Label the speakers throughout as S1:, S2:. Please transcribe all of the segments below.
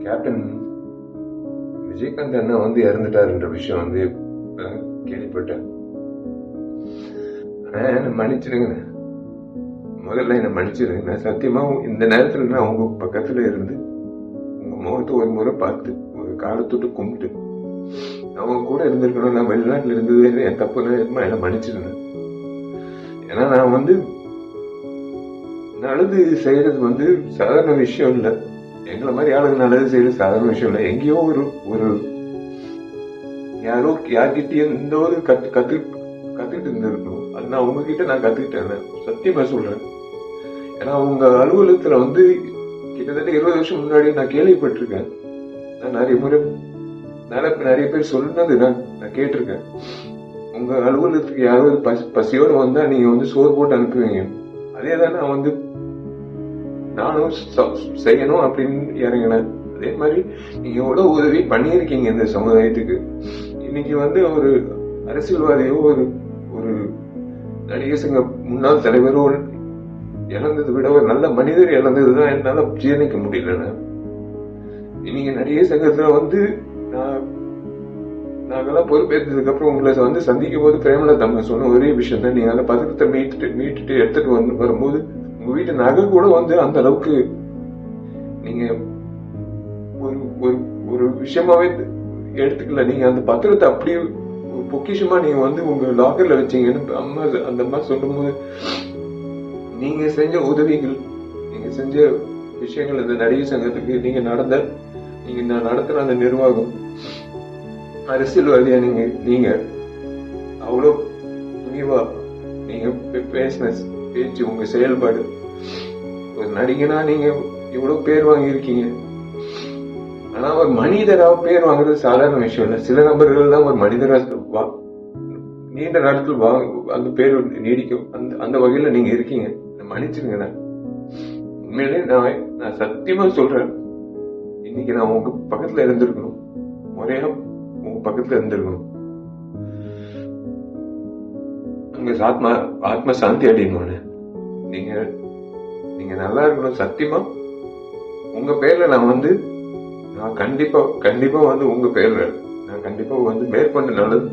S1: Captain Vijayakanth அண்ணா வந்து இறந்துட்டாருன்ற விஷயம் வந்து கேள்விப்பட்டேன். ஆனா என்ன மன்னிச்சிருங்க, முதல்ல என்ன மன்னிச்சிருங்க. நான் சத்தியமா இந்த நேரத்துல நான் உங்க பக்கத்துல இருந்து உங்க முகத்தை ஒரு முறை பார்த்து ஒரு காலத்தொட்டு கும்பிட்டு அவங்க கூட இருந்திருக்கணும். நான் வெளிநாட்டுல இருந்தது என் தப்பு, என்ன மன்னிச்சிருங்க. ஏன்னா நான் வந்து நல்லது செய்யறது வந்து சாதாரண விஷயம் இல்லை. எங்களை மாதிரி ஆளுங்க நல்லது செய்யறது சாதாரண விஷயம் இல்லை. எங்கேயோ ஒரு யாரோ யார்கிட்டயும் இந்த ஒரு கத்துக்கிட்டு இருந்திருக்கணும். அது நான் உங்ககிட்ட நான் கத்துக்கிட்டேன், சத்தியமா சொல்றேன். ஏன்னா உங்க அலுவலகத்துல வந்து கிட்டத்தட்ட 20 வருஷம் முன்னாடி நான் கேள்விப்பட்டிருக்கேன். நான் நிறைய பேர் சொன்னது நான் கேட்டிருக்கேன். உங்க அலுவலகத்துக்கு யாராவது பசியோட வந்தா நீங்க வந்து சோறு போட்டு அனுப்புவீங்க. அதேதான் நான் வந்து நானும் செய்யணும் அப்படின்னு இறங்கினேன். அதே மாதிரி நீங்க எவ்வளவு உதவி பண்ணியிருக்கீங்க இந்த சமுதாயத்துக்கு. இன்னைக்கு வந்து ஒரு அரசியல்வாதியோ ஒரு நடிகர் சங்க முன்னாள் தலைவரோ இழந்ததை விட ஒரு நல்ல மனிதர் இழந்ததுதான் என்னால ஜீரணிக்க முடியல. இன்னைக்கு நடிகர் சங்கத்துல வந்து நாங்கெல்லாம் பொறுப்பேற்றதுக்கு அப்புறம் உங்களை வந்து சந்திக்கும் போது பிரேமலதா அம்மா சொன்ன ஒரே விஷயம் தான், நீங்க அந்த பதக்கத்தை மீட்டுட்டு எடுத்துட்டு வரும்போது உங்க வீட்டு நகை கூட வந்து அந்த அளவுக்கு நீங்க ஒரு விஷயமாவே எடுத்துக்கல. நீங்க அந்த பத்திரத்தை அப்படியே பொக்கிஷமா நீங்க வந்து உங்க லாக்கர்ல வச்சீங்கன்னு அம்மா அந்த அம்மா சொல்லும் போது நீங்க செஞ்ச உதவிகள், நீங்க செஞ்ச விஷயங்கள், இந்த நடிகர் சங்கத்துக்கு நீங்க நடத்துற அந்த நிர்வாகம், அரசியல்வாதியா நீங்க அவ்வளவு துணிவா நீங்க பேசின பேச்சு, உங்க செயல்பாடு, ஒரு நடிகனா நீங்க இவ்வளவு பேர் வாங்கியிருக்கீங்க. ஆனா ஒரு மனிதரா பேர் வாங்குறது சாதாரண விஷயம் இல்ல. சில நபர்கள் தான் ஒரு மனிதரா நீண்ட நாட்கள் அந்த பேர் நீடிக்கும். அந்த வகையில நீங்க இருக்கீங்க. மன்னிச்சிருங்க. உண்மையிலே நான் சத்தியமா சொல்றேன், இன்னைக்கு நான் உங்க பக்கத்துல இருந்திருக்கணும், முறையா உங்க பக்கத்துல இருந்திருக்கணும். உங்க ஆத்ம சாந்தி அடையணும். நீங்க நல்லா இருக்கணும். சத்தியமா உங்க பேர்ல நான் கண்டிப்பா வந்து உங்க பேர்ல நான் கண்டிப்பா வந்து மேற்கொண்டு நல்லது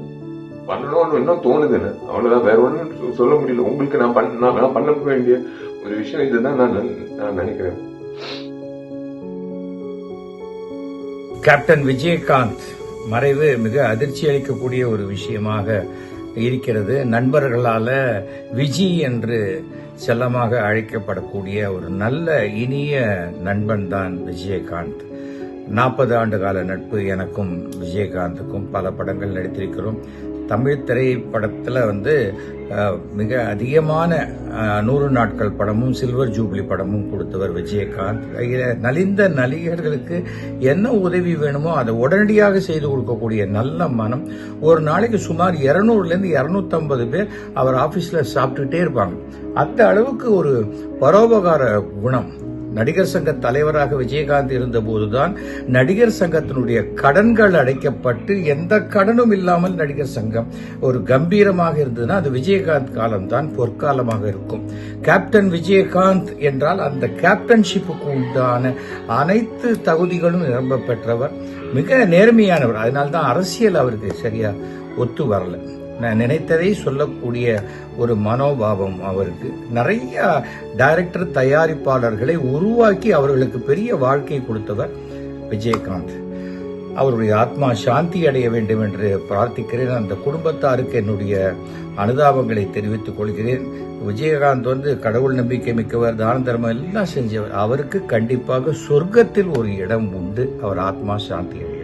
S1: பண்ணணும்னு இன்னும் தோணுது. அவ்வளவுதான், வேற ஒண்ணும் சொல்ல முடியல. உங்களுக்கு நான் பண்ண வேண்டிய ஒரு விஷயம் இதுதான் நான் நினைக்கிறேன்.
S2: கேப்டன் விஜயகாந்த் மறைவு மிக அதிர்ச்சி அளிக்கக்கூடிய ஒரு விஷயமாக இருக்கிறது. நண்பர்களால விஜி என்று செல்லமாக அழைக்கப்படக்கூடிய ஒரு நல்ல இனிய நண்பன் தான் விஜயகாந்த். 40 ஆண்டு கால நட்பு எனக்கும் விஜயகாந்துக்கும். பல படங்கள் நடித்திருக்கிறோம். தமிழ் திரைப்படத்துல வந்து மிக அதிகமான 100 நாட்கள் படமும் சில்வர் ஜூப்ளி படமும் கொடுத்தவர் விஜயகாந்த். நலிந்த நடிகர்களுக்கு என்ன உதவி வேணுமோ அதை உடனடியாக செய்து கொடுக்கக்கூடிய நல்ல மனம். ஒரு நாளைக்கு சுமார் 200 to 250 பேர் அவர் ஆபீஸ்ல சாப்பிட்டுட்டே இருப்பாங்க. அந்த அளவுக்கு ஒரு பரோபகார குணம். நடிகர் சங்க தலைவராக விஜயகாந்த் இருந்த போதுதான் நடிகர் சங்கத்தினுடைய கடன்கள் அடைக்கப்பட்டு எந்த கடனும் இல்லாமல் நடிகர் சங்கம் ஒரு கம்பீரமாக இருந்ததுன்னா அது விஜயகாந்த் காலம்தான் பொற்காலமாக இருக்கும். கேப்டன் விஜயகாந்த் என்றால் அந்த கேப்டன்ஷிப்புக்கு உண்டான அனைத்து தகுதிகளும் நிரம்ப பெற்றவர், மிக நேர்மையானவர். அதனால்தான் அரசியல் அவருக்கு சரியா ஒத்து வரல. நான் நினைத்ததை சொல்லக்கூடிய ஒரு மனோபாவம் அவருக்கு. நிறைய டைரக்டர் தயாரிப்பாளர்களை உருவாக்கி அவர்களுக்கு பெரிய வாழ்க்கை கொடுத்தவர் விஜயகாந்த். அவருடைய ஆத்மா சாந்தி அடைய வேண்டும் என்று பிரார்த்திக்கிறேன். அந்த குடும்பத்தாருக்கு என்னுடைய அனுதாபங்களை தெரிவித்துக் கொள்கிறேன். விஜயகாந்த் வந்து கடவுள் நம்பிக்கை மிக்கவர், தான தர்மம் எல்லாம் செஞ்சவர். அவருக்கு கண்டிப்பாக சொர்க்கத்தில் ஒரு இடம் உண்டு. அவர் ஆத்மா சாந்தி அடைய